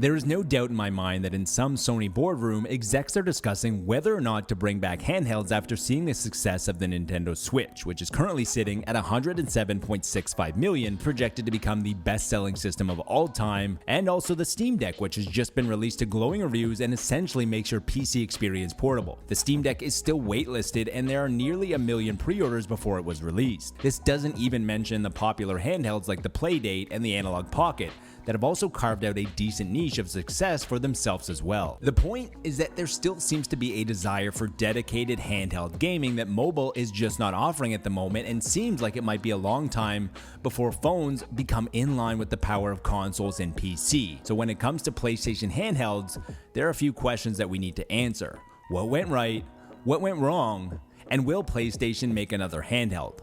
There is no doubt in my mind that in some Sony boardroom, execs are discussing whether or not to bring back handhelds after seeing the success of the Nintendo Switch, which is currently sitting at 107.65 million, projected to become the best-selling system of all time, and also the Steam Deck, which has just been released to glowing reviews and essentially makes your PC experience portable. The Steam Deck is still waitlisted, and there are nearly 1 million pre-orders before it was released. This doesn't even mention the popular handhelds like the Playdate and the Analogue Pocket, that have also carved out a decent niche of success for themselves as well. The point is that there still seems to be a desire for dedicated handheld gaming that mobile is just not offering at the moment, and seems like it might be a long time before phones become in line with the power of consoles and PC. So when it comes to PlayStation handhelds, there are a few questions that we need to answer. What went right? What went wrong? And will PlayStation make another handheld?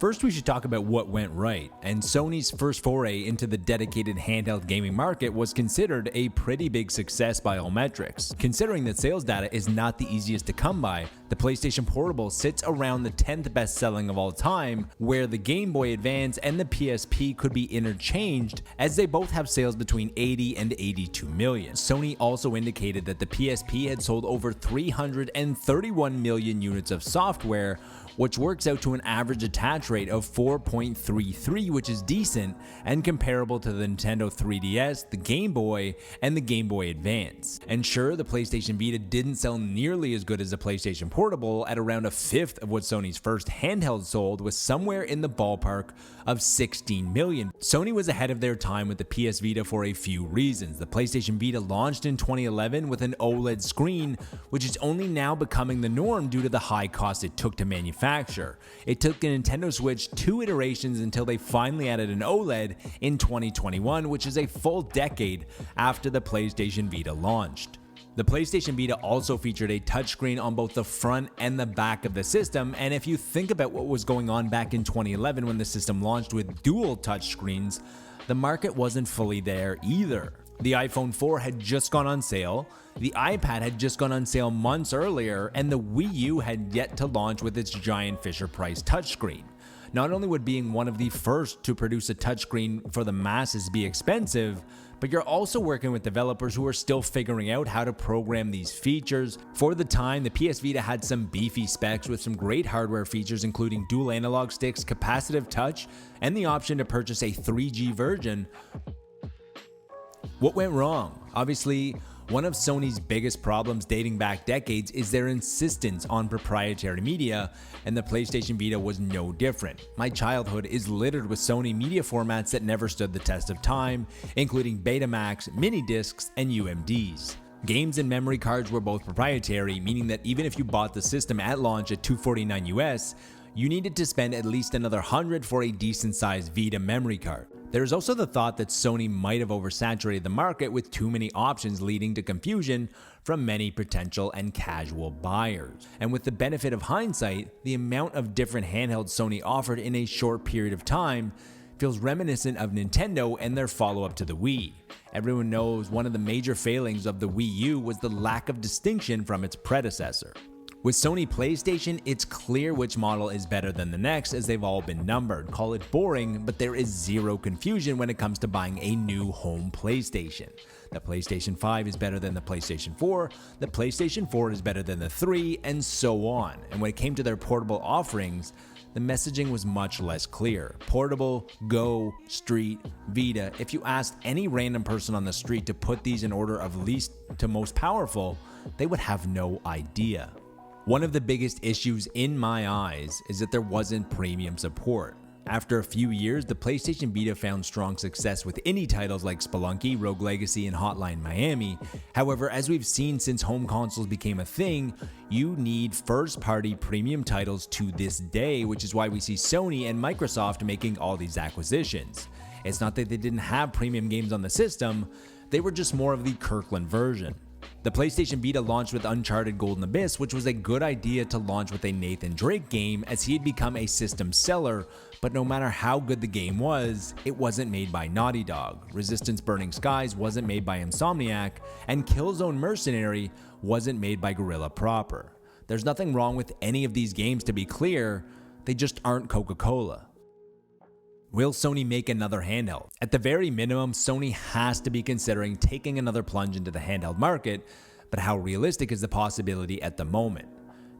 First, we should talk about what went right, and Sony's first foray into the dedicated handheld gaming market was considered a pretty big success by all metrics. Considering that sales data is not the easiest to come by, the PlayStation Portable sits around the 10th best selling of all time, where the Game Boy Advance and the PSP could be interchanged, as they both have sales between 80 and 82 million. Sony also indicated that the PSP had sold over 331 million units of software, which works out to an average attach rate of 4.33, which is decent and comparable to the Nintendo 3DS, the Game Boy, and the Game Boy Advance. And sure, the PlayStation Vita didn't sell nearly as good as the PlayStation Portable at around a fifth of what Sony's first handheld sold, was somewhere in the ballpark of 16 million. Sony was ahead of their time with the PS Vita for a few reasons. The PlayStation Vita launched in 2011 with an OLED screen, which is only now becoming the norm due to the high cost it took to manufacture. It took the Nintendo Switch 2 iterations until they finally added an OLED in 2021, which is a full decade after the PlayStation Vita launched. The PlayStation Vita also featured a touchscreen on both the front and the back of the system, and if you think about what was going on back in 2011 when the system launched with dual touchscreens, the market wasn't fully there either. The iPhone 4 had just gone on sale, the iPad had just gone on sale months earlier, and the Wii U had yet to launch with its giant Fisher-Price touchscreen. Not only would being one of the first to produce a touchscreen for the masses be expensive, but you're also working with developers who are still figuring out how to program these features. For the time, the PS Vita had some beefy specs with some great hardware features, including dual analog sticks, capacitive touch, and the option to purchase a 3G version. What went wrong? Obviously, one of Sony's biggest problems dating back decades is their insistence on proprietary media, and the PlayStation Vita was no different. My childhood is littered with Sony media formats that never stood the test of time, including Betamax, mini discs, and UMDs. Games and memory cards were both proprietary, meaning that even if you bought the system at launch at $249 US, you needed to spend at least another $100 for a decent-sized Vita memory card. There is also the thought that Sony might have oversaturated the market with too many options, leading to confusion from many potential and casual buyers. And with the benefit of hindsight, the amount of different handhelds Sony offered in a short period of time feels reminiscent of Nintendo and their follow-up to the Wii. Everyone knows one of the major failings of the Wii U was the lack of distinction from its predecessor. With Sony PlayStation, it's clear which model is better than the next, as they've all been numbered. Call it boring, but there is zero confusion when it comes to buying a new home PlayStation. The PlayStation 5 is better than the PlayStation 4, the PlayStation 4 is better than the 3, and so on. And when it came to their portable offerings, the messaging was much less clear. Portable, Go, Street, Vita. If you asked any random person on the street to put these in order of least to most powerful, they would have no idea. One of the biggest issues in my eyes is that there wasn't premium support. After a few years, the PlayStation Vita found strong success with indie titles like Spelunky, Rogue Legacy, and Hotline Miami. However, as we've seen since home consoles became a thing, you need first-party premium titles to this day, which is why we see Sony and Microsoft making all these acquisitions. It's not that they didn't have premium games on the system, they were just more of the Kirkland version. The PlayStation Vita launched with Uncharted Golden Abyss, which was a good idea to launch with a Nathan Drake game, as he had become a system seller, but no matter how good the game was, it wasn't made by Naughty Dog. Resistance Burning Skies wasn't made by Insomniac, and Killzone Mercenary wasn't made by Guerrilla proper. There's nothing wrong with any of these games, to be clear, they just aren't Coca-Cola. Will Sony make another handheld? At the very minimum, Sony has to be considering taking another plunge into the handheld market, but how realistic is the possibility at the moment?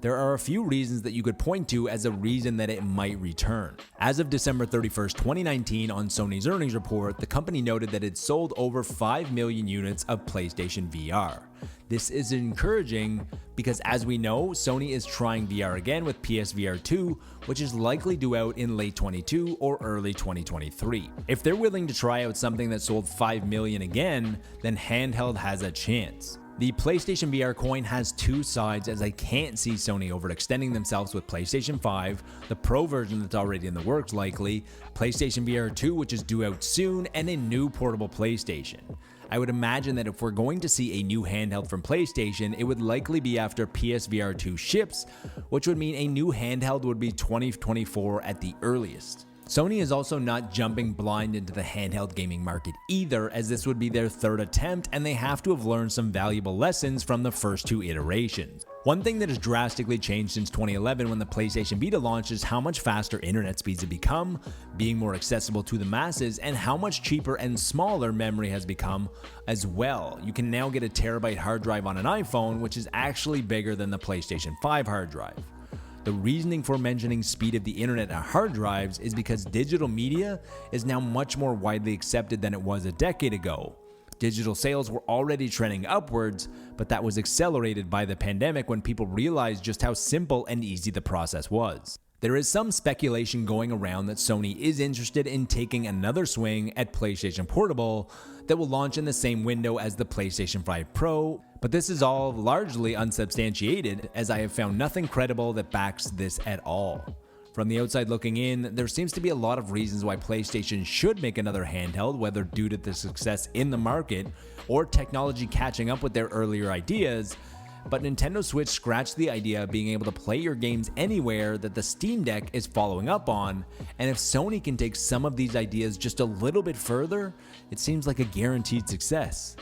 There are a few reasons that you could point to as a reason that it might return. As of December 31st, 2019, on Sony's earnings report, the company noted that it sold over 5 million units of PlayStation VR. This is encouraging because, as we know, Sony is trying VR again with PSVR 2, which is likely due out in late 2022 or early 2023. If they're willing to try out something that sold 5 million again, then handheld has a chance. The PlayStation VR coin has two sides, as I can't see Sony overextending themselves with PlayStation 5, the Pro version that's already in the works likely, PlayStation VR 2 which is due out soon, and a new portable PlayStation. I would imagine that if we're going to see a new handheld from PlayStation, it would likely be after PSVR 2 ships, which would mean a new handheld would be 2024 at the earliest. Sony is also not jumping blind into the handheld gaming market either, as this would be their third attempt and they have to have learned some valuable lessons from the first two iterations. One thing that has drastically changed since 2011 when the PlayStation Vita launched is how much faster internet speeds have become, being more accessible to the masses, and how much cheaper and smaller memory has become as well. You can now get a terabyte hard drive on an iPhone, which is actually bigger than the PlayStation 5 hard drive. The reasoning for mentioning speed of the internet and hard drives is because digital media is now much more widely accepted than it was a decade ago. Digital sales were already trending upwards, but that was accelerated by the pandemic when people realized just how simple and easy the process was. There is some speculation going around that Sony is interested in taking another swing at PlayStation Portable that will launch in the same window as the PlayStation 5 Pro, but this is all largely unsubstantiated, as I have found nothing credible that backs this at all. From the outside looking in, there seems to be a lot of reasons why PlayStation should make another handheld, whether due to the success in the market or technology catching up with their earlier ideas, but Nintendo Switch scratched the idea of being able to play your games anywhere that the Steam Deck is following up on, and if Sony can take some of these ideas just a little bit further, it seems like a guaranteed success.